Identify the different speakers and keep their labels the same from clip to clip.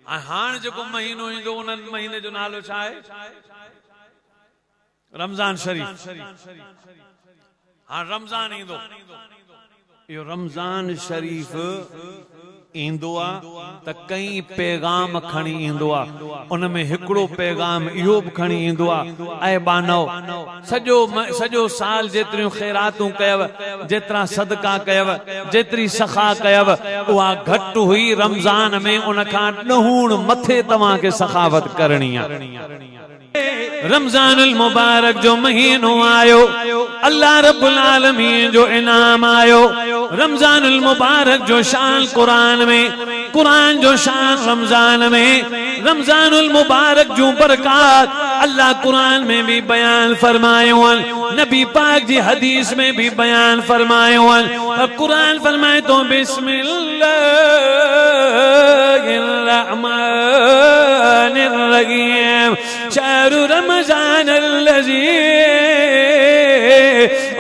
Speaker 1: हाण जेको महीनो ईंदो उन महीने जो नालो छा आहे? रमज़ान शरीफ। हाँ रमज़ान ईंदो, यो रमज़ान शरीफ ईंदो आ त कई पैगाम खणी ईंदो आ, उनमें हिकिड़ो पैगाम इहो बि खणी ईंदो आ, ऐं बानो सॼो साल जेतिरियूं ख़ैरातूं कयव, जेतिरा सदका कयव, जेतिरी सखा कयव, उहा घटि हुई। रमज़ान में उन खां ॾहूण मथे तव्हांखे सखावत करणी आहे। रमज़ानुल मुबारक जो महीनो आयो, अल्लाह रब्बुल आलमीन जो इनाम आयो। रमज़ानुल मुबारक जो शान कुरान में, कुरान जो शान रमज़ान में, रमज़ानुल मुबारक जो बरकात अल्लाह कुरान में भी बयान फरमायो, नबी पाक जी हदीस में भी बयान फरमायो। और कुरान फरमाए तो बिस्मिल्लाहिर्रहमानिर्रहीम, शहरु रमज़ानल्लज़ी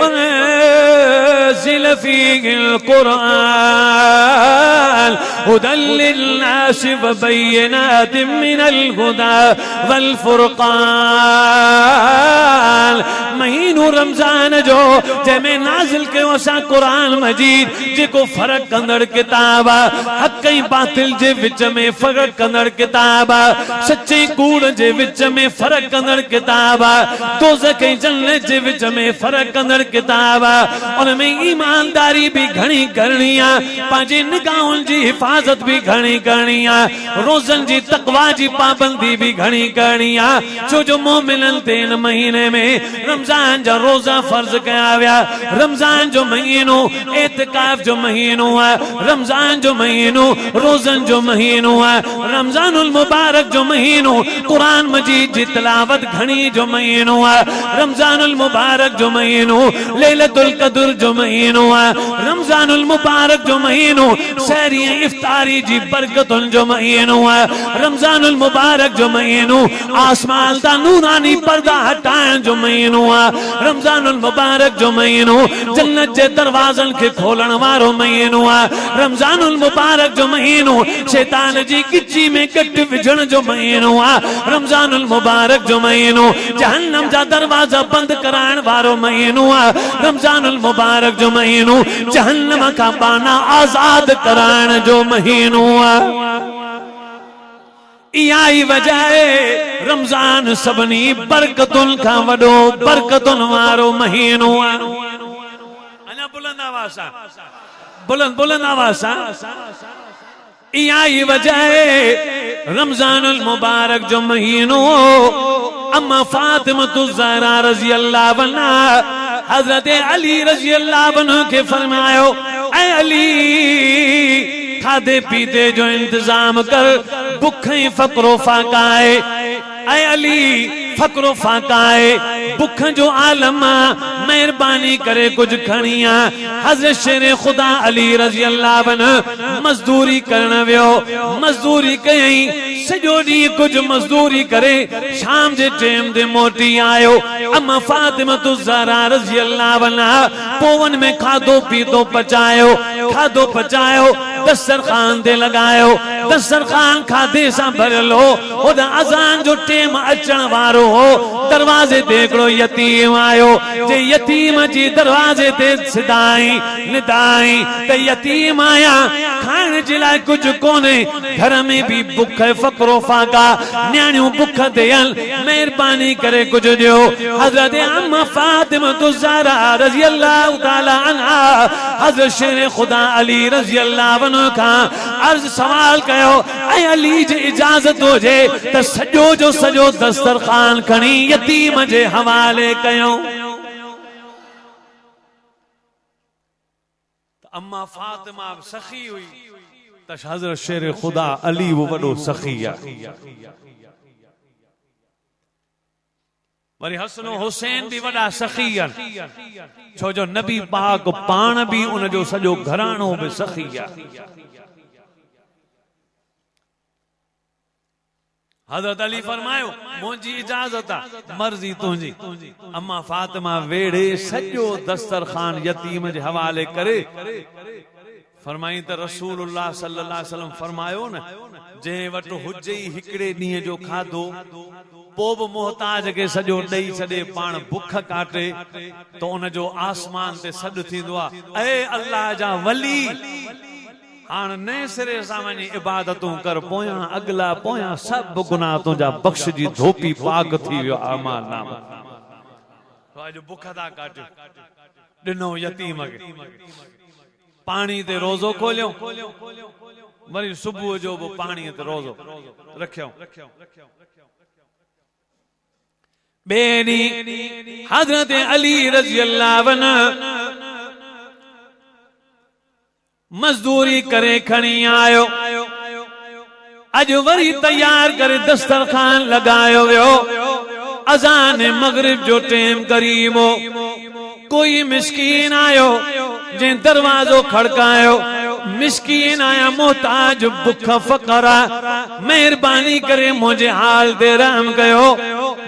Speaker 1: उनज़िल फ़ीहिल कुरआन हुदल लिन्नास व बय्यिनातिम मिनल हुदा वल फुरक़ान। महीनो रमज़ान जो जंहिंमें नाज़िल कयो असां कुरान मजीद, जेको फ़र्क़ कंदड़ किताब आहे, हक़ ऐं बातिल जे विच में फ़र्क़ कंदड़ किताब आहे, सच्चे कूड़ जे विच में फ़र्क़ कंदड़ किताब आहे, दोज़ख ऐं जन्नत जे विच में फ़र्क़ कंदड़ किताब आहे। उनमें ईमानदारी भी घणी करणी आहे, पंहिंजे निगाहुनि जी हिफ़ाज़त भी घणी करणी आहे, रोज़नि जी तक़वा जी पाबंदी भी घणी करणी आहे। छो जो मोमिननि ते इन महीने में रमज़ान जा रोज़ा फ़र्ज़ कया विया। रमज़ान जो महीनो एतिकाफ़ जो महीनो आहे, रमज़ान जो महीनो रोज़नि जो महीनो आहे, रमज़ानुल मुबारक जो महीनो कुरान मजीद जी तिलावत घणी जो महीनो आहे, रमज़ानुल मुबारक जो महीनो लैलतुल क़द्र जो महीनो आहे, रमज़ानुल मुबारक जो महीनो सहरी ऐं इफ्तारी जी बरकतुनि जो महीनो आहे, रमज़ानुल मुबारक जो महीनो आसमान ता नूरानी पर्दा हटाइण जो महीनो आहे, रमज़ानुल मुबारक जो महीनो जन्नत जे दरवाज़नि खे खोलण वारो महीनो आहे, रमज़ानुल मुबारक जो महीनो शैतान जी गिची में गट विझण जो महीनो आहे, रमज़ानुल मुबारक जो महीनो जहन्नम जा दरवाज़ा बंद कराइण वारो महीनो आहे, रमज़ानुल मुबारक जो महीनो जहन्नम का बाना आजाद कराइण जो महीनो आहे। इहा ई वजह आहे रमज़ान सभिनी बरकतुनि खां वॾो बरकतुनि वारो महीनो आहे। अञा बुलंद आवाज़ सां, बुलंद आवाज़ सां। इहा ई वजह आहे रमज़ानुल मुबारक जो महीनो अम्मा फातिमतुज़ ज़हरा रज़ी अल्लाह अन्हा हज़रत अली रज़ी अल्लाह अन्हु के फरमायो, ऐ अली खादे पीते जो इंतजाम कर, भुख ऐं फ़क़्र फ़ाक़ा आहे। ऐ अली फ़क़्र फ़ाक़ा आहे, भुख जो आलम आहे, मेहरबानी करे कुछ खणी आ। हज़रत शेर खुदा अली रज़ी अल्लाह अन्हु मज़दूरी करण वियो, मज़दूरी कयई, सॼो ॾींहुं कुछ मज़दूरी करे शाम जे टाइम ते मोटी आयो। अम्मा फातिमतुज़ ज़हरा रज़ी अल्लाह अन्हा पोवन में खाधो पीतो पचायो, खाधो पचायो, दस्तरखान ते लगायो, दस्तरखान खाधे सां भरियल हो। ओदा अज़ान जो टाइम अचण वारो हो, दरवाजे ते हिकिड़ो यतीम आयो, जे यतीम जी दरवाजे ते सिधाई निदाई त यतीम आया, खाइण जे लाइ कुछ कोन्हे, घर में भी भुख फ़क़्र फ़ाक़ा, न्याणियूं भुख ते आहिनि, महिरबानी करे कुछ ॾियो। हज़रत अम्मा फातिमतुज़ ज़हरा रज़ी अल्लाह ताला अन्हा हज़रत शेर खुदा अली रज़ी अल्लाह अन्हु खां अर्ज़ सवाल कयो, ऐं अली जी इजाज़त हुजे त सॼो जो सॼो दस्तरखान खणी यतीम जे हवाले कयूं। अम्मा फातिमा सखी हुई त हज़रत शेर खुदा अली वो वॾो सखी आहे। वरी हसन हुसैन भी वॾा सखी आहिनि, छो जो नबी पाक पाण भी उन जो सॼो घराणो भी सखी आहे। हज़रत अली फरमायो, मुंहिंजी इजाज़त आहे, मर्ज़ी तुंहिंजी। अम्मा फातिमा वेड़े सॼो दस्तरखान यतीम जे हवाले करे फरमाई त रसूलुल्लाह सल्लल्लाहु अलैहि वसल्लम फरमायो न जे वट हुजे ही हिकड़े ॾींहं जो खाधो पो बि मोहताज के सॼो ॾेई छॾे पाण बुख काटे त उन जो आसमान ते सॾु थींदो आहे ऐ अल्लाह जा वली हाण नए सिरे सां वञी इबादतूं कर पोयां अगला पोयां सब गुनाह तुंहिंजा बख़्शजी धोपी पाक थी वियो अमान नाम तो अॼु बुख था काटियो ॾिनो यतीम खे पानी ते रोज़ो खोलियो वरी सुबुह जो बि पानी ते रोज़ो रखियो बेनी हज़रत अली रज़ी अल्लाह अन्हु मजदूरी करे खणी आयो अॼु वरी तैयार करे दस्तरखान लगायो वियो अज़ान मगरिब जो टाइम करीब हो कोई मिस्कीन आयो जे दरवाजो खड़कायो मिस्कीन आया मोहताज बुख फकरा मेहरबानी करे मुझे हाल दे रहम कयो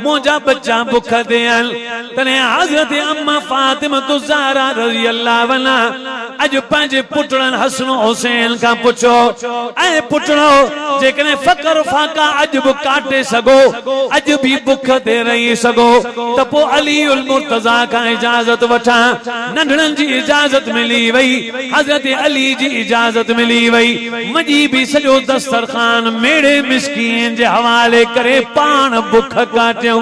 Speaker 1: मुझा बच्चा भुख दे तने हज़रत अम्मा फातिमा ज़हरा रज़ी अल्लाह अन्हा अज पंहिंजे पुटड़न हसन हुसैन का पुछो ऐ पुटड़ो जेकने फकर फाका अज भी काटे सगो अज भी भुख ते रही सगो त पो अली उल मुर्तजा का इजाजत वठा नंढड़न जी इजाजत मिली वई हज़रत अली जी इजाजत मिली वई मजी भी सजो दस्तरखान मेड़े मिस्कीन जे हवाले करे पान भुख काटियो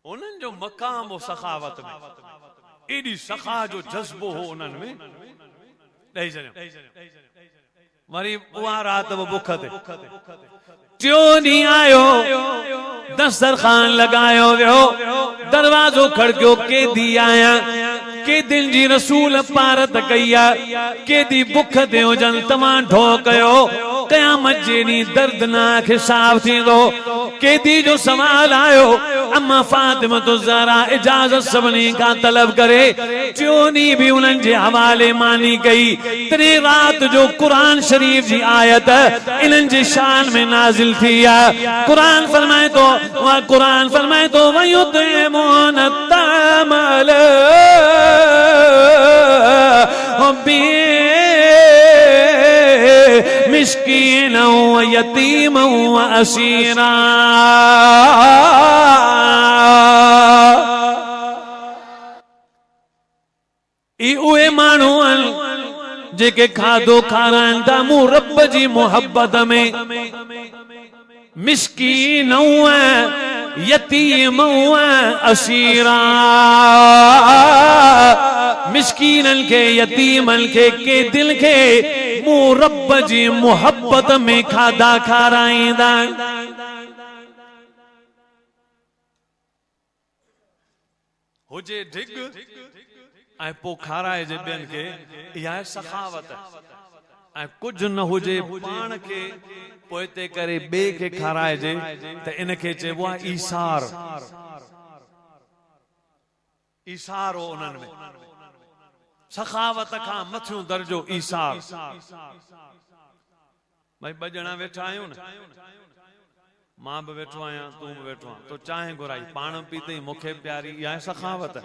Speaker 1: उन्हनि जो मकाम हो सखावत में एडी सखा जो जज्बो हो उन्हनि में ॾेई छॾियो वरी उहा रात वो भुख ते टियों ॾींहुं आयो दस्तरखान लगायो वियो दरवाजो खड़कियो केदी आया केदिन जी रसूल पारत कई केदी भुख ते हुजन तमां ढो कयो क़यामत जेनी दर्दनाक हिसाब थींदो केदी जो सवाल आयो अम्मा फातिमा ज़हरा इजाजत सभिनी का तलब करे टियों भी उन्हनि जे हवाले मानी कई तरी रात जो कुरान शरीफ जी आयत इन्हनि जे शान में नाजिल थी कुरान फरमाए तो वयुतइमून अत्तामल मिस्कीन व यतीम व असीरा ई उहे माण्हू जेके खाधो खाराइनि था मूं रब जी मोहब्बत में मिस्कीन यतीम असीरा मिस्कीनन के यतीमन के दिल के मूं रब जी मोहब्बत में खाधा खाराईंदा हुजे ढिग ऐं पो खाराए जे ॿियनि खे इहा सखावत ऐं कुछ न हुजे पाण के पोइते करे ॿिए खे खाराइजे त इनखे चइबो आहे ईसार ईसार हो उन्हनि में सखावत खां मथियों दर्जो ईसार भाई ॿ ॼणा वेठा आहियूं न मां भी वेठो आहियां तूं भी वेठो आहीं तो चांहि घुराई पाण पीतई मूंखे प्यारी इहा सखावत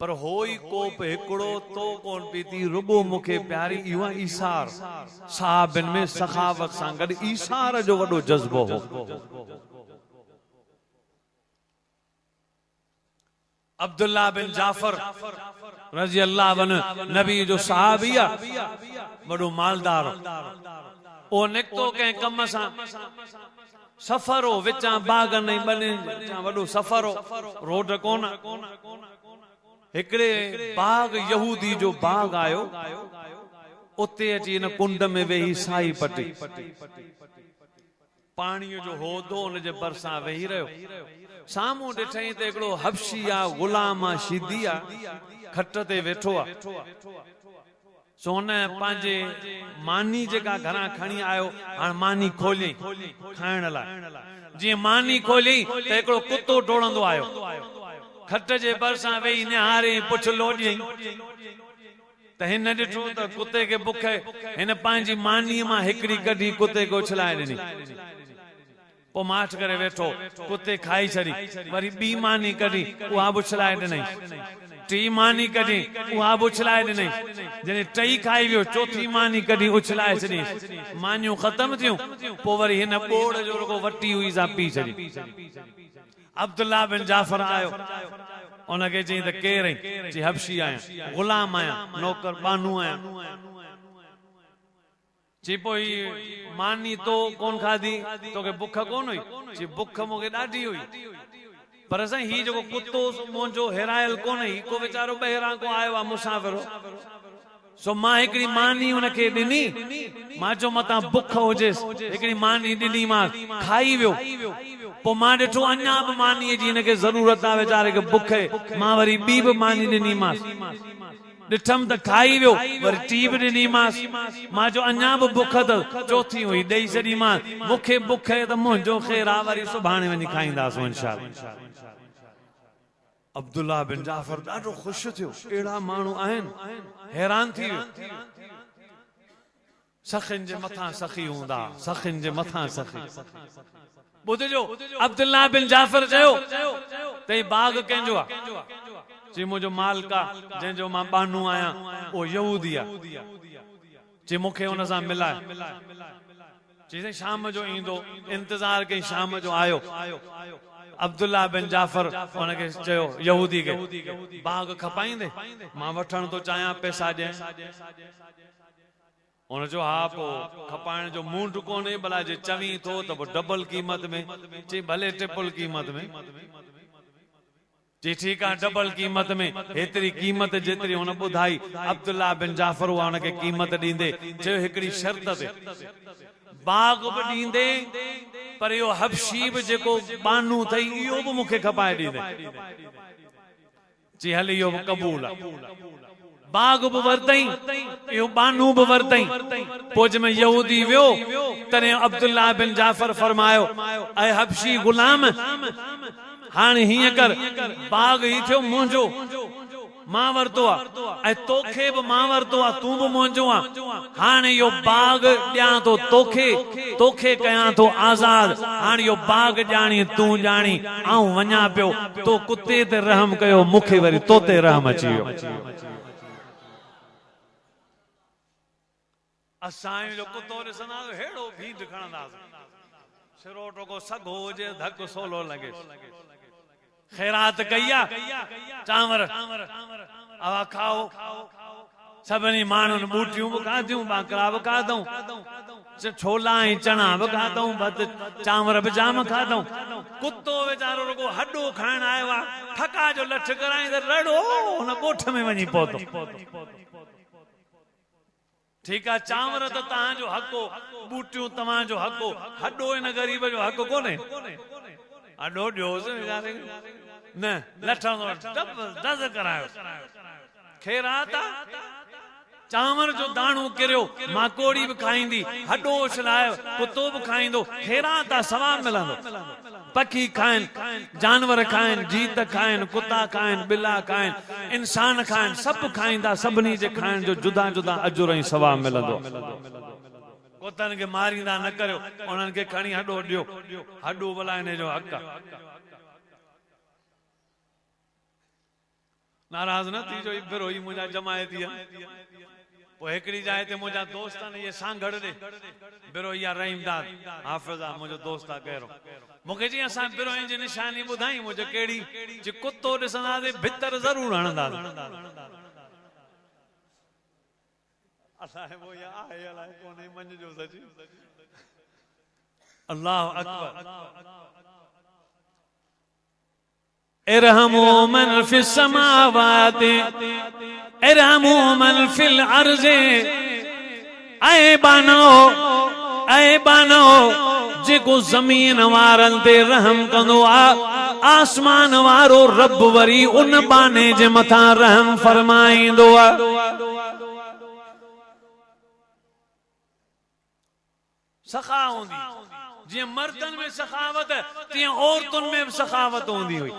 Speaker 1: पर होई कोप हिकड़ो तो कोन पीती रुगो मुखे प्यारी इहा ईसार साहबन में सखावत सां गॾु ईसार जो वॾो जज्बो हो अब्दुल्ला बिन जाफर रज़ी अल्लाह अन्हु नबी जो सहाबी वॾो मालदार ओ निकतो के कम सां सफर हो विचां बाग नहीं बने वॾो सफर हो रोड कोन हिकड़े बाग यहूदी जो बाग आयो उते अची इन कुंड में वेही साई पटी पानी जो होदो उन जे बरसां वेही रहियो सामू ॾिठई त हिकड़ो हबशी गुलाम शिदी खट ते वेठो सोन पंहिंजे मानी जेका घरां खणी आयो हाणे मानी खोली खाइण लाइ जीअं मानी खोली त हिकड़ो कुत्तो डोड़ंदो आयो खट जे बरसां वेही निहारे पुछ लोॾियई त हिन ॾिठो त कुत्ते खे बुख हिन पंहिंजी मानीअ मां हिकड़ी कढी कुत्ते खे उछलाए ॾिनी पो माठ करे वेठो कुत्ते खाई छॾी वरी ॿी मानी कढी उहा बि उछलाए ॾिनई टी मानी कढी उहा बि उछलाए ॾिनई जॾहिं टई खाई वियो चौथी मानी कढी उछलाए छॾी मानियूं ख़तम थियूं पोइ वरी हिन ॿोड़ जो रुगो वटी हुई सा पी छॾी अब्दुल्ला बिन जाफर आयो उनखे चई त केरु आहीं चई हबशी आहियां ग़ुलाम आहियां नौकर बानू आहियां चई पोइ मानी तो कोन खाधी तोखे बुख कोन हुई चई बुख मूंखे ॾाढी हुई पर साईं ही जेको कुत्तो मुंहिंजो हेरायल कोन्हे ही को वीचारो ॿाहिरां को आयो आहे मुसाफ़िर सो मां हिकिड़ी मानी हुनखे ॾिनी मां चयो मतां बुख हुजेसि हिकिड़ी मानी ॾिनी मां खाई वियो पोइ मां ॾिठो अञा बि मानीअ जी हिनखे ज़रूरत आहे वीचारे खे बुख मां वरी ॿी बि मानी ॾिनीमांसि ॾिठमि त खाई वियो वरी टी बि ॾिनीमांसि मां चयो अञा बि बुख त चौथी हुई ॾेई छॾीमांसि मूंखे बुख त मुंहिंजो ख़ैरु आहे वरी सुभाणे वञी खाईंदासीं इंशाअल्लाह अब्दुल्ला बिन जाफर ॾाढो ख़ुशि थियो अहिड़ा माण्हू आहिनि हैरान थी वियो सखिन जे मथां सखी हूंदा सखिन जे मथां सखी ॿुधजो अब्दुल्ला बिन जाफर चयो त बाग़ कंहिंजो आहे चई मुंहिंजो मालिक आहे जंहिंजो मां बानू आहियां उहो यहूदी आहे चई मूंखे हुन सां मिलाए चई शाम जो ईंदो इंतज़ार कई शाम जो आयो अब्दुल्ला बिन जाफर उनखे चयो यहूदी खे बाग़ खपाईंदे मां वठण थो चाहियां पैसा ॾियनि हुन चयो हा पोइ खपाइण जो मूंड कोन्हे भला जे चवी थो त पोइ डबल क़ीमत में चई भले ट्रिपल क़ीमत में जी ठीक आहे डबल कीमत में हेतरी कीमत जेतरी हुन ॿुधाई अब्दुल्ला बिन जाफर हुआ हुनखे कीमत ॾींदे चयो हिकिड़ी शर्त ते बाग़ बि ॾींदे पर इहो हबशी बि जेको बानू अथई इहो बि मूंखे खपाए ॾींदे चई हल इहो बि क़बूल आहे बाग़ बि वरितई इहो बानू बि वरितई पोइ जंहिंमें यहूदी वियो तॾहिं अब्दुल्ला बिन जाफर फरमायो ऐं हबशी गुलाम हाणे हीअं कर बाग़ ही थियो मुंहिंजो मां वरितो आहे ऐं तोखे बि मां वरितो आहे तूं बि मुंहिंजो आहे हाणे इहो बाग़ ॾियां थो तोखे कयां थो आज़ाद हाणे इहो बाग़ ॼाणी तूं ॼाणी ऐं वञा पियो तो कुते ते रहम कयो मूंखे वरी तो ते रहम अची वियो असां जो कुतो ॾिसंदासीं हेड़ो भीट खणंदासीं सिरो टोको सघो हुजे धक सोलो लॻे खैरात कई चांवर अवा खाओ सभिनी माण्हुनि बूटियूं बि खाधियूं बाकरा बि खाधऊं छोला ऐं चणा बि खाधऊं चांवर बि जाम खाधऊं कुतो वीचारो रुगो हॾो खाइण आयो आहे थका जो लठ कराई त रड़ो हुन ॻोठ में वञी पहुतो ठीकु आहे चांवर त तव्हांजो हक़ो बूटियूं तव्हांजो हक़ो हॾो हिन ग़रीब जो हक़ कोन्हे हॾो ॾियोसि वीचारे न लठंदो दज़ करायो खैरात चांवर जो दाणो किरियो माकोड़ी बि खाईंदी हॾो उछलायो कुतो बि खाईंदो खैरात आहे सवाब मिलंदो पखी खाइनि जानवर खाइनि जीत खाइनि कुता खाइनि बिला खाइनि इंसान खाइनि सभु खाईंदा सभिनी जे खाइण जो जुदा जुदा अजुर ऐं सवाब मिलंदो कुतनि खे मारींदा न करियो उन्हनि खे खणी हॾो ॾियो हॾो भला हिन जो हक़ आहे नाराज़ न थी जो बिरो ही मुंहिंजा जमायती पोइ हिकिड़ी जाइ ते मुंहिंजा दोस्त आहिनि इहे सांगड़ ॾे बिरो इहा रहीमदाद हाफ़िज़ आहे मुंहिंजो दोस्त आहे कहिड़ो मूंखे चई असां बिरोही जी निशानी ॿुधाई मुंहिंजो कहिड़ी जे कुतो ॾिसंदासीं भितर ज़रूरु हणंदासीं अल्लाहु अकबर इरहमू मन फिस समावाति इरहमू मन फिल अर्ज़े ऐ बानो जेको ज़मीन वारनि ते रहम कंदो आहे आसमान वारो रब वरी उन बाने जे मथां रहम फरमाईंदो आहे सखा हूंदी जीअं मर्दनि में सखावत तीअं औरतुनि में बि सखावत हूंदी हुई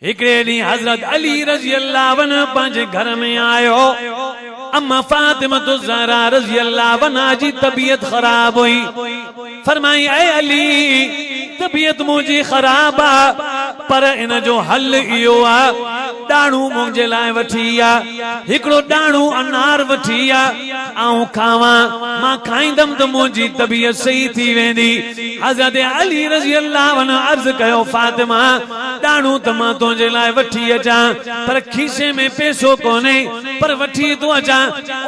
Speaker 1: हिकिड़े ॾींहुं हज़रत अली रज़ी अल्लाह अन्हु पंहिंजे घर में आयो अम्मा फातिमा ज़हरा रज़ी अल्लाह अन्हा जी तबीयत ख़राब हुई फरमाई ऐ अली तबीयत मुंहिंजी ख़राब आहे पर इन जो हल इहो आ डाणू मुंहिंजे लाइ वठी आ हिकिड़ो डाणू अनार वठी आ आऊं खावां मां खाईंदमि त मुंहिंजी तबीयत सही थी वेंदी हज़रत अली रज़ी अल्लाह अन्हु अर्ज़ कयो फातिमा डाणू त मां तुंहिंजे लाइ वठी अचां पर खीसे में पैसो कोन्हे पर वठी तूं अचां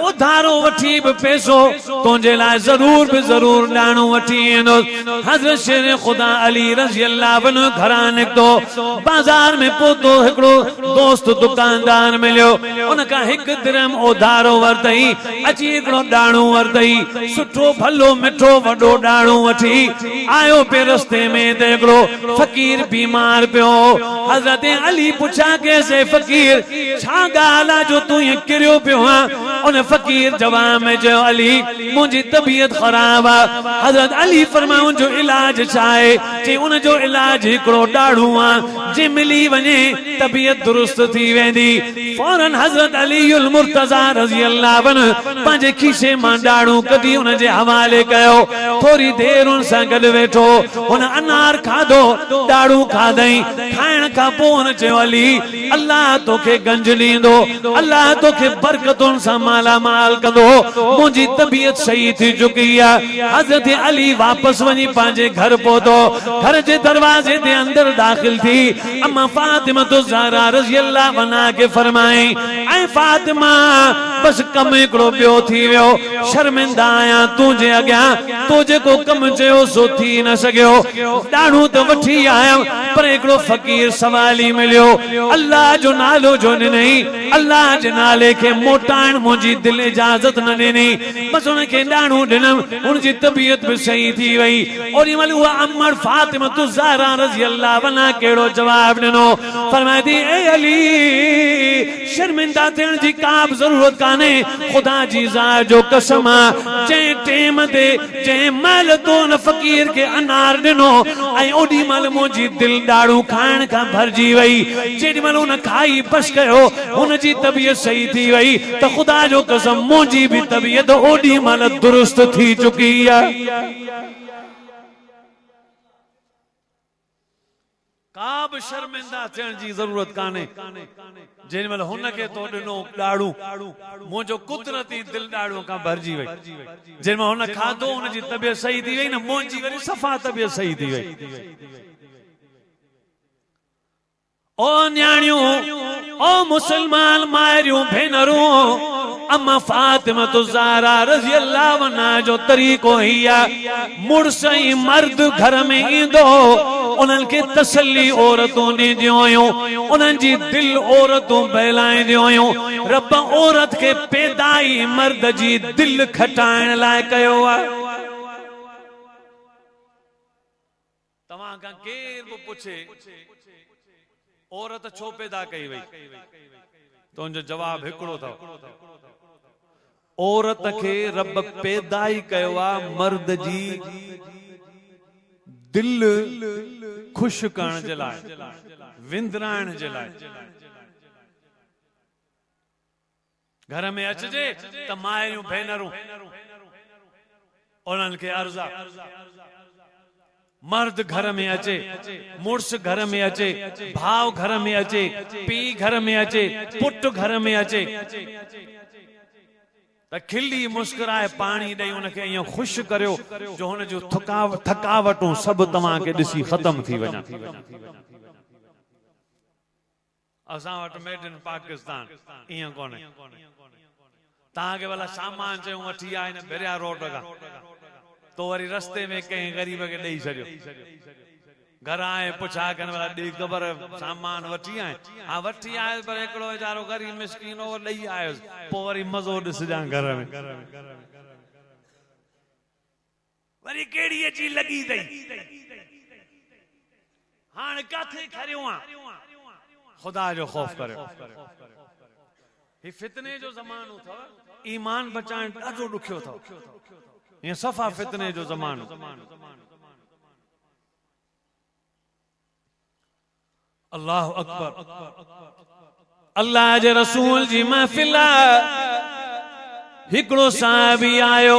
Speaker 1: उधारो वठी बि पैसो तुंहिंजे लाइ ज़रूर डाणू वठी ईंदुसि हज़रत शेर ख़ुदा अली रज़ी अल्लाह अन्हु घरां निकितो बाज़ार में पहुतो हिकिड़ो दोस्त दुकानदार मिलियो उनखां हिकु दिरहम उधारो वरितई अची हिकिड़ो डाणू वरितई सुठो भलो मिठो वॾो डाणू वठी आयो पे रस्ते में त हिकिड़ो फ़कीर बीमार पियो हज़रत अली पुछा कैसे फ़कीर छा ॻाल्हि आहे जो तूं ईअं किरियो पियो आहे उन फ़कीर जवाब में चयो अली मुंहिंजी तबीयत ख़राब आहे हज़रत अली फरमायो उनजो इलाज छा आहे चई उनजो इलाज हिकिड़ो डाणू आहे जे मिली वञे तबीयत दुरुस्त थी वेंदी फौरन हज़रत अलीउल मुर्तज़ा रज़ी अल्लाह अन्हु पंहिंजे खीसे मां डाणू कढी उनजे हवाले कयो थोरी देर उन सां गॾु वेठो हुन अनार खाधो डाणू खाधई खाइण खां पोइ हुन चयो अली अल्लाह तोखे गंज ॾींदो अल्लाह तोखे बरकतुनि सां माला माल कंदो मुंहिंजी तबीयत सही थी चुकी आहे हज़रत अली वापसि वञी पंहिंजे घर पहुतो घर जे दरवाजे ते अंदर दाख़िल थी अम्मा फातिमा तो ज़हरा रज़ी अल्लाह अन्हा के फरमाए ऐ फातिमा बस कम हिकिड़ो ॿियो थी वियो शर्मिंदा आहियां तुंहिंजे अॻियां तो जेको कम चयो सो थी न सघियो डाणू त वठी आयमि पर हिकिड़ो फ़कीर सवाली मिलियो अल्लाह जो नालो जो ॾिनई अल्लाह जे नाले खे मोटाइण मुंहिंजी दिलि इजाज़त न ॾिनी बसि हुनखे डाणू ॾिनमि हुनजी तबीयत बि सही थी वई ओॾी महिल उहा अमर फातिमा तो ज़हरा रज़ी अल्लाह अन्हा कहिड़ो जवाब ॾिनो फरमाए थी ए अली शर्मिंदा थियण जी का बि ज़रूरत कान्हे ख़ुदा जी ज़ात जो कसम आहे जंहिं टेम ते जंहिं महिल तो हुन फ़कीर खे अनार ॾिनो ऐं ओॾी महिल मुंहिंजी दिलि डाणू खाइण खां भरिजी वई जेॾी महिल हुन खाई बस कयो हुनजी तबीयत सही थी वई त ख़ुदा जो कसम मुंहिंजी बि तबीयत ओॾी महिल दुरुस्त थी चुकी आहे का बि शर्मिंदा थियण जी ज़रूरत कान्हे जेॾी महिल हुनखे तो ॾिनो डाणू मुंहिंजो कुदरती दिलि डाणू खां भरिजी वई जेॾी महिल हुन खाधो हुनजी तबीयत सही थी वई न मुंहिंजी वरी सफ़ा तबीयत सही थी वई ओ न्याणियूं ओ मुसलमान मायरियूं भेनरूं अम्मा फातिमा तो ज़हरा रज़ी अल्लाह अन्हा जो तरीक़ो ही आहे मुड़स ऐं मर्द घर में ईंदो उन्हनि खे तसल्ली औरतूं ॾींदियूं हुयूं उन्हनि जी दिलि औरतूं बहलाईंदियूं हुयूं रब औरत खे पैदाई मर्द जी दिलि खटाइण लाइ कयो आहे तव्हां खां केर बि पुछे औरत छो पैदा कई वई तुंहिंजो जवाब हिकिड़ो अथव औरत खे रब पैदाई कयो आहे मर्द जी दिलि ख़ुशि करण जे लाइ विंदराइण जे लाइ घर में अचजे त मायूं भेनरूं उन्हनि खे अर्ज़ आहे मर्द घर में अचे मुड़स घर में अचे भाव घर में अचे पीउ घर में अचे पुट घर में अचे त खिली मुस्कुराए पाणी ॾेई उनखे ईअं ख़ुशि करियो जो हुन जूं थकावटूं सभु तव्हांखे ॾिसी ख़तम थी वञनि असां वटि मेड इन पाकिस्तान ईअं कोन्हे तव्हांखे भला सामान चयूं वठी आया आहिनि बेरिया रोड खां तो वरी रस्ते में कंहिं ग़रीब खे ॾेई छॾियो घर आए पुछा कनि भला ॾेई ख़बर सामान वठी आए हा वठी आयुसि पर हिकिड़ो वीचारो ग़रीब मिसकीन हो ॾेई आयुसि पोइ वरी मज़ो ॾिसजां घर में वरी कहिड़ी अची लॻी अथई हाणे किथे खरियो आहे ख़ुदा जो ख़ौफ़ करियो ही फितने जो ज़मानो अथव ईमान बचाइण ॾाढो ॾुखियो अथव ये सफ़ा फितने जो ज़मानो अल्लाह अकबर अल्लाह जे रसूल जी महफिल हिकिड़ो साहबी आयो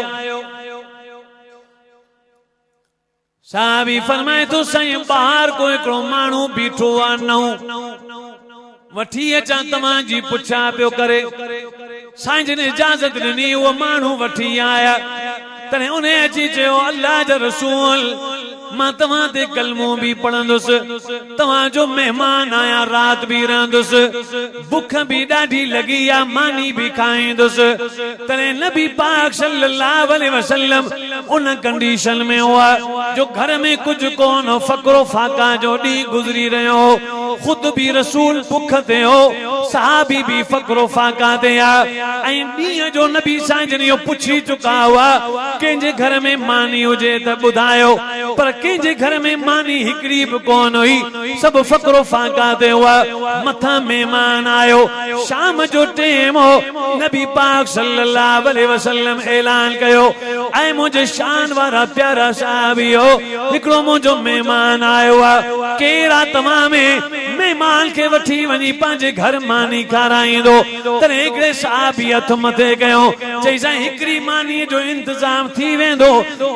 Speaker 1: साहबी फरमाए तो सही बाहर को एकड़ो मानू बीठो आ नऊ वठी अचा तव्हां जी पुछा पियो करे साईं जिन इजाजत ॾिनी उहो माण्हू वठी आया तॾहिं उन अची चयो अल्लाह जा रसूल मां तव्हां ते कलमो भी पढ़ंदुसि तव्हांजो मेहमान आया रात भी रहंदुसि बुख भी ॾाढी लगी आ मानी भी खाईंदुसि तॾहिं नबी पाक सल्लल्लाहु अलैहि वसल्लम उन कंडीशन में हुआ जो घर में कुछ कोन फकरो फाका जो ॾींहुं गुज़री रहियो खुद भी रसूल बुख ते हो सहाबी भी फकरो फाका ते आ ऐं ॾींहं जो नबी साईं जन इहो पुछी चुका हुआ कंहिंजे घर में मानी हुजे त ॿुधायो पर कंहिंजे घर में मानी हिकड़ी भी कोन हुई सब फकरो फाका ते हुआ मथा मेहमान आयो शाम जो टेम हो नबी पाक सल्लल्लाहु अलैहि वसल्लम ऐलान कयो ऐं मुंहिंजे शान वारा प्यारा साहबियो हिकिड़ो मुंहिंजो मेहमान आयो आहे केरा तव्हां में मेहमान के वठी वनी पंहिंजे घर मानी खाराईंदो तॾहिं हिकिड़े साहबी हथ मथे कयो चई साईं हिकड़ी मानी जो इंतजाम थी वेंदो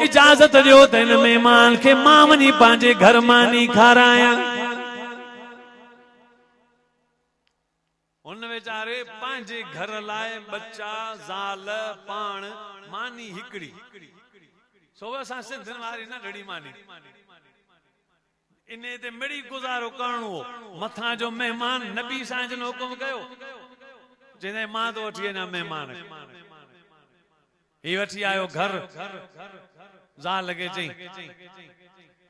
Speaker 1: इजाजत ॾियो त हिन मेहमान के मां वनी पंहिंजे घर मानी खारायां उन वेचारे पंहिंजे घर लाइ बच्चा ज़ाल पाण मानी हिकड़ी सो असां सिंधियुनि वारी न ॾड़ी मानी इने ते मिड़ी गुज़ारो करणो मथा जो मेहमान नबी साईं जन हुकुम कयो जंहिं मां तो वठी अञा मेहमान ही वठी आयो घर ज़ाल लगे चई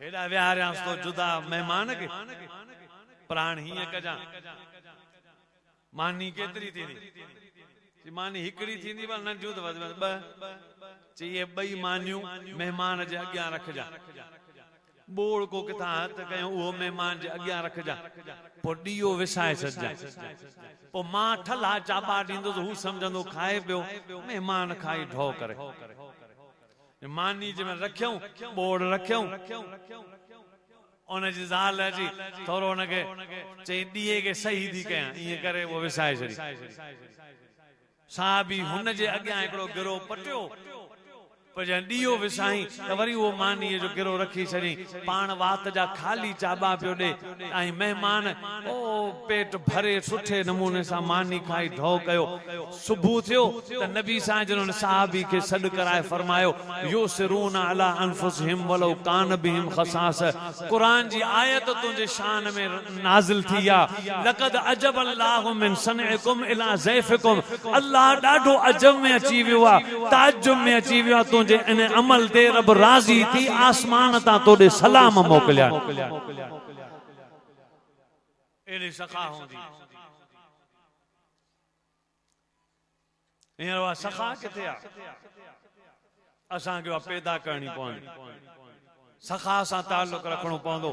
Speaker 1: हेॾा विहारियांस तो जुदा मेहमान के प्राण हीअं कजां मानी केतरी थींदी मानी हिकड़ी थींदी पर नंढियूं त वध ॿ चई इहे ॿई मानियूं मेहमान जे अॻियां रखजां बोड़ को किथां हथ कयूं उहो मेहमान जे अॻियां रखजां पोइ ॾीओ विसाए छॾजां पोइ मां ठला चाॿा ॾींदुसि हू सम्झंदो खाए पियो मेहमान खाई ढो करे मानी जे में रखियऊं बोड़ रखियऊं उन जी ज़ाल अची थोरो उनखे चई ॾीए खे सही थी कयां ईअं करे उहो विसाए छॾी साहबी हुन जे अॻियां हिकिड़ो गिरो पटियो पर जॾहिं ॾीओ विसाई त वरी उहो मानीअ जो गिरो रखी छॾी पाण वात जा ख़ाली चाॿा पियो ॾे ऐं मेहमान ओ पेट भरे सुठे नमूने सां मानी खाई ढो कयो सुबुह थियो त नबी साईं जन साहबी खे सॾु कराए फरमायो युसिरून अला अनफुसहिम वलौ कान बिहिम खसास क़ुरान जी आयत तुंहिंजे शान में नाज़िल थी आहे लक़द अजब अल्लाहु मिन सनइकुम इला ज़ैफिकुम अल्लाह ॾाढो अजब में अची वियो आहे ताजुब में अची वियो आहे जे इन अमल ते रब राज़ी थी आसमान ता तोड़े सलाम मोकलिया एड़ी सखा होंदी हींअर सखा किथे आ असां खे पैदा करणी पवंदी सखा सां ताल्लुक रखणो पवंदो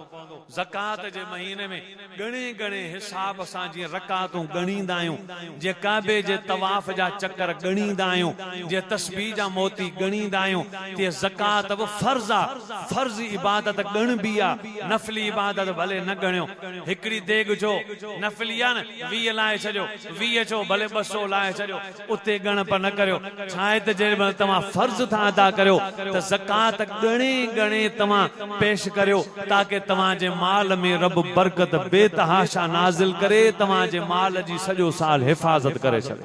Speaker 1: ज़कात जे महीने में घणे घणे हिसाब सां जीअं रकातूं ॻणींदा आहियूं जे काबे जे तवाफ़ जा चकर ॻणींदा आहियूं जे तस्बीह जा मोती ॻणींदा आहियूं तीअं ज़कात बि फर्ज़ आहे फर्ज़ इबादत ॻणबी आहे नफ़ली इबादत भले न ॻणियो हिकिड़ी देग जो नफ़ली आहे न 20 लाए छॾियो 20 छो भले 200 लाए छॾियो उते ॻणप न करियो छा आहे त जेॾीमहिल तव्हां फर्ज़ था अदा करियो त ज़कात घणे घणे तव्हां पेश करियो ताकि तव्हांजे माल में रब बरकत बेतहाशा नाज़िल करे तव्हांजे माल जी सॼो साल हिफ़ाज़त करे छॾे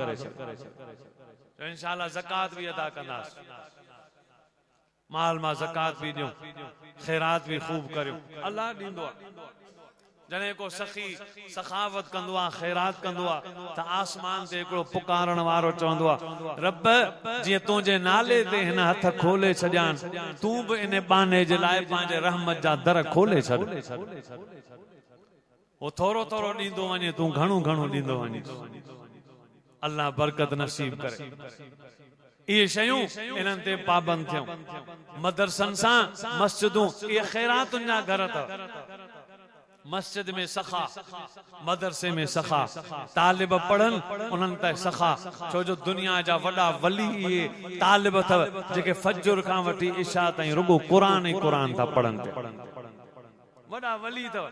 Speaker 1: इंशाअल्लाह ज़कात भी अदा कंदासीं माल मां ज़कात भी ॾियूं ख़ैरात भी खूब करियो अल्लाह ॾींदो आहे जने को सखी सखावत कंदो आहे ख़ैरात कंदो आहे त आसमान ते हिकिड़ो पुकारण वारो चवंदो आहे रब जीअं तुंहिंजे नाले ते हिन हथ खोले छॾियान तूं बि इन बाने जे लाइ पंहिंजे रहमत जा दर खोले छॾ वो थोरो थोरो ॾींदो वञे तूं घणो घणो ॾींदो वञे अल्लाह बरकत नसीब करे ये शयूं इन्हनि ते पाबंद थियूं मदरसनि सां मस्जिदूं इहे ख़ैरातुनि जा घर अथव मस्जिद में सखा मदरसे में सखा तालिब पढ़न उन्हनि ते सखा छो जो दुनिया जा वॾा वली इहे तालिब अथव जेके फजर खां वठी इशा ताईं रुगो क़ुरान ई क़ुरान था पढ़नि वॾा वली अथव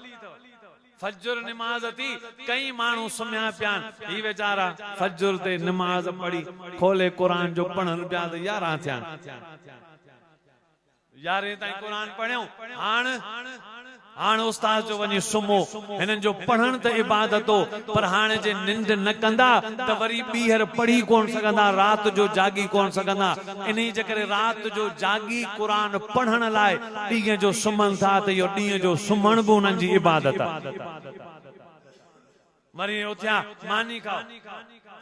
Speaker 1: फजर नमाज थी कई माण्हू सुम्हिया पिया ही वेचारा फजर ते नमाज पढ़ी खोले क़ुरान जो पढ़न पिया त 11 थिया यारे ताईं क़ुरान पढ़ियो हाण उस्ताद जो वञी सुम्हो हिननि जो पढ़ण त इबादत हो पर हाणे जे निंड न कंदा त वरी ॿीहर पढ़ी कोन सघंदा रात जो जागी कोन सघंदा इन्ही जे करे रात जो जागी क़ुरान पढ़ण लाइ ॾींहं जो सुम्हनि था त इहो ॾींहं जो सुम्हण बि उन्हनि जी इबादत आहे वरी उथिया मानी खाओ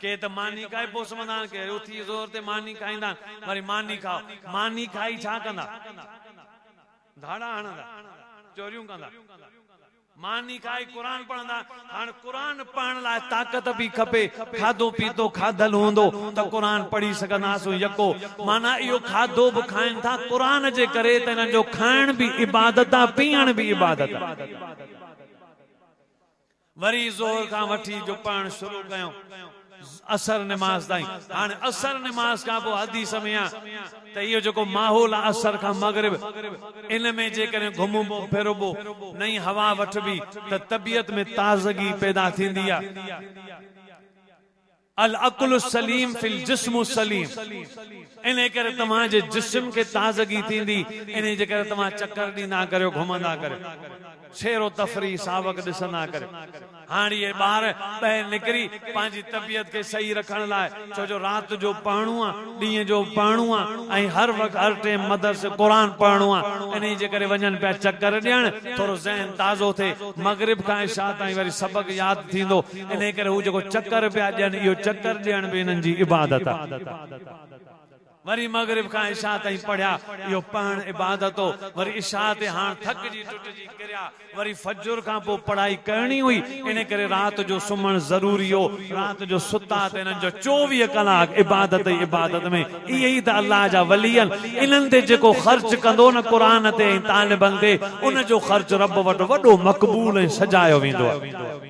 Speaker 1: के त मानी खाए पोइ सुम्हंदा आहिनि के उथी ज़ोर ते मानी खाईंदा आहिनि वरी मानी खाओ मानी खाई छा कंदा धाड़ा हणंदा चोरियूं कंदा मानी खाई क़ुरान पढ़ंदा हाणे क़ुरान पढ़ण लाइ ताक़त बि खपे खाधो पीतो खाधल हूंदो त क़ुरान पढ़ी सघंदासीं यको माना इहो खाधो बि खाइनि था क़ुरान जे करे त हिननि जो खाइण बि इबादत आहे पीअण बि इबादत आहे वरी ज़ोहर खां वठी जो पढ़ण शुरू कयूं असर नमाज ताईं हाणे असर नमाज खां पोइ हदीस में आहे त इहो जेको माहौल आहे असर खां मगरिब इन में जेकॾहिं घुमबो फिरबो नई हवा वठबी त तबियत में ताज़गी पैदा थींदी आहे अल अकुल सलीम फिल जिस्म सलीम इन करे तव्हांजे जिस्म खे ताज़गी थींदी इन जे करे तव्हां चक्कर ॾींदा करियो घुमंदा करियो शेरो तफरी सावक ॾिसंदा करे हाणे ये ॿार ॿाहिरि निकिरी पंहिंजी तबियत खे सही रखण लाइ छो जो राति जो पढ़णो आहे ॾींहं जो पढ़णो आहे ऐं हर वक़्तु हर टाइम मदरसे क़ुरान पढ़णो आहे इन जे करे वञनि पिया चक्कर ॾियण थोरो ज़हन ताज़ो थिए मगरिब खां इशा ताईं वरी सबक़ यादि थींदो इन करे हू जेको चक्कर पिया ॾियनि इहो चक्कर ॾियण बि हिननि जी इबादत आहे वरी मगरिब खां इशा ताईं पढ़िया इहो पढ़ण इबादत हो वरी इशा ते हाणे थकिजी टुटिजी किरिया वरी फजर खां पोइ पढ़ाई करणी हुई इन करे राति जो सुम्हण ज़रूरी हो राति जो सुता त हिननि जो 24 कलाक इबादत ई इबादत में इहे ई त अल्लाह जा वली आहिनि इन्हनि ते जेको ख़र्च कंदो न क़ुरान ते ऐं तालिबनि ते उन जो ख़र्च रब वटि वॾो मक़बूल ऐं सजायो वेंदो आहे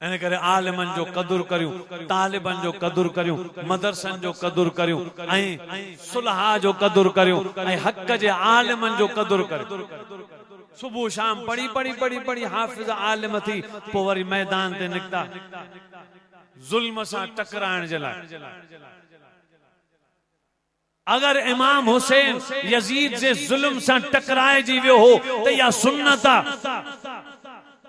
Speaker 1: इन करे आलिमनि जो क़दुरु करियूं तालिबनि जो क़दुरु करियूं मदरसनि जो क़दुरु करियूं ऐं सुलहा जो क़दुरु करियूं ऐं हक़ जे आलिमनि जो क़दुरु करियूं सुबुह शाम पढ़ी पढ़ी पढ़ी पढ़ी हाफ़िज़ आलिम थी पोइ वरी मैदान ते निकिता ज़ुल्म सां टकराइण जे लाइ अगर इमाम हुसैन यजीद जे ज़ुल्म सां टकराइजी वियो हो त इहा सुन्नत आहे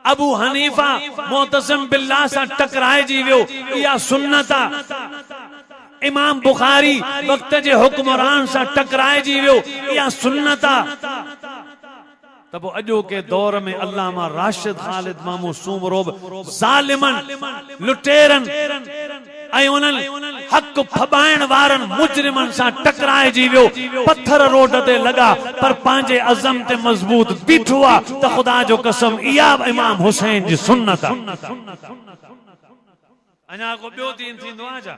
Speaker 1: अबू हनीफा मुतसिम बिल्लाह सां टकराइजी वियो इहा सुन्नत आहे इमाम बुखारी वक्त जे हुक्मरान सां टकराइजी वियो इहा सुन्नत आहे त पोइ अॼोके दौर में अल्लामा राशिद ख़ालिद मामू सूमरो ज़ालिमनि लुटेरनि ऐं उन्हनि हक़ फबाइण वारनि मुजरिमनि सां टकराइजी वियो पत्थर रोड ते लॻा पर पंहिंजे अज़म ते मज़बूत बीठो आहे त ख़ुदा जो कसम इहा इमाम हुसैन जी सुन्नत आहे अञा को ॿियो दीन थींदो आहे छा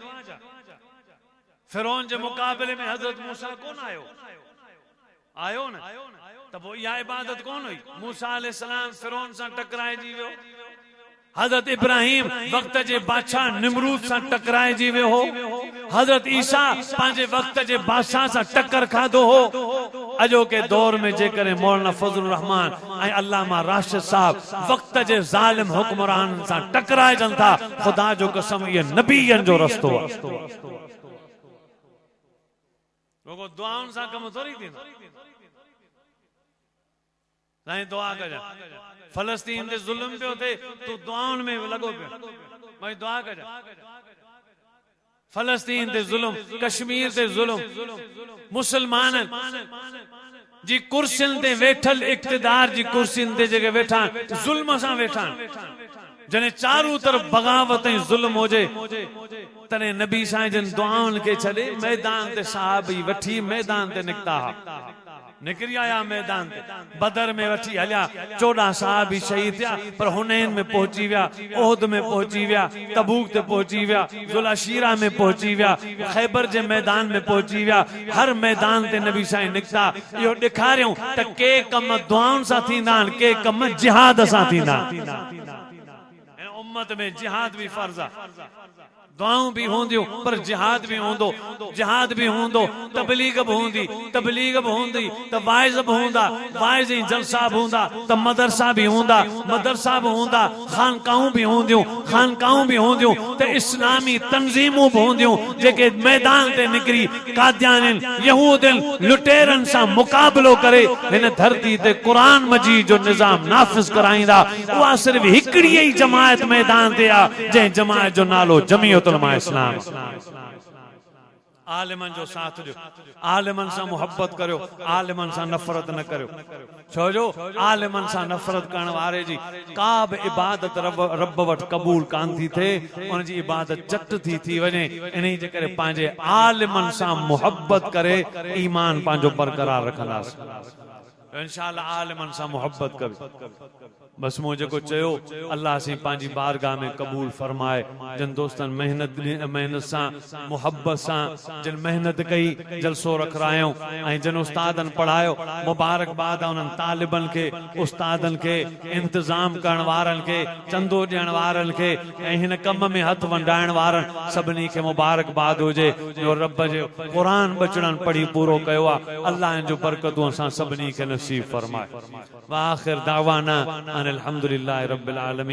Speaker 1: फिरौन जे मुक़ाबले में हज़रत मूसा कोन आयो न त पोइ इहा इबादत कोन हुई मूसा अलैहिस्सलाम फिरौन सां टकराइजी वियो हजरत इब्राहिम वक्त जे बादशाह निमरूद सां टकराइजी वियो हो हजरत ईसा पंहिंजे वक्त जे बादशाह सां टक्कर खाधो हो अॼोके दौर में जेकॾहिं मौलाना फज़लुर रहमान ऐं अल्लामा राशिद साहब वक्त जे ज़ालिम हुक्मरान सां टकराइजनि था ख़ुदा जो कसम इहे नबीयनि जो रस्तो आहे रुगो दुआउनि सां कमु थोरी थींदो साईं दुआ कजां फलस्तीन ते ज़ुल्म पियो थे तू दुआउनि में लॻो पियो भाई दुआ कजां फलस्तीन ते ज़ुल्म कश्मीर ते ज़ुल्म मुसलमान जी कुर्सियुनि ते वेठल इक़्तिदार जी कुर्सियुनि ते जेके वेठा ज़ुल्म सां वेठा जने चारों तरफ बगावत ऐं ज़ुल्म होजे तने नबी साईं जन दुआउनि खे छॾे मैदान ते सहाबी वठी मैदान ते निकिता निकरी आया मैदान ते बदर में वठी हलिया 14 सहाबी शहीद थिया पर हुनैन में पहुंची विया ओहद में पहुंची विया तबूक ते पहुंची विया ज़ुलशीरा में पहुंची विया खैबर जे मैदान में पहुंची विया हर मैदान ते नबी साईं निकिता इहो ॾेखारियूं त के कम दुआउनि सां थींदा आहिनि के कम जिहाद सां थींदा आहिनि उम्मत में जिहाद भी फर्ज़ आहे दुआऊं भी होंदियूं पर जिहाद भी होंदो, जिहाद भी होंदो, तबलीग भी होंदी, तबलीग भी होंदी त वाइज भी होंदा, वाइज जी जलसा भी होंदा त मदरसा भी होंदा, मदरसा भी होंदा, खानकाऊं भी होंदियूं, खानकाऊं भी होंदियूं त इस्लामी तंजीमूं भी होंदियूं जेके मैदान ते निकरी कादियानिन यहूदिन लुटेरन सां मुकाबलो करे हिन धरती ते कुरान मजीद जो निजाम नाफिज कराईंदा। उहा सिर्फ हिकड़ी ही जमायत मैदान ते आ जंहिं जमायत जो नालो जमीयत उलमा इस्लाम। आलिमन जो साथ जो, आलिमन सां मोहब्बत करियो, आलिमन सां नफरत न करियो। छोजो आलिमन सां नफरत करण वारे जी का बि इबादत रब वटि क़बूल कान थी थिए, उन जी इबादत चट थी वञे। इन्ही जे करे पंहिंजे आलिमन सां मोहब्बत करे ईमान पंहिंजो बरक़रार रखंदासीं। इंशाअल्लाह आलिमन सां मोहब्बत कबी। बस मूं जेको चयो अल्लाह से पंहिंजी बारगाह में कबूल फरमाए। जिन दोस्तन मेहनत सां मोहब्बत सां जिन मेहनत कई जलसो रखरायो ऐं जिन उस्तादन पढ़ायो, मुबारकबाद उन्हनि तालिबन के, उस्तादन के, इंतजाम करण वारन के, चंदो ॾियण वारन के ऐं हिन कम में हथ वंडाइण वारन सभिनी खे मुबारकबाद हुजे जो रब जो कुरान बचड़न पढ़ी पूरो कयो आहे। अल्लाह जो बरकतूं असां सभिनी खे नसीब फरमाए। वाखिर दावाना अनिल हम्दुलिल्लाहि रब्बिल आलमीन।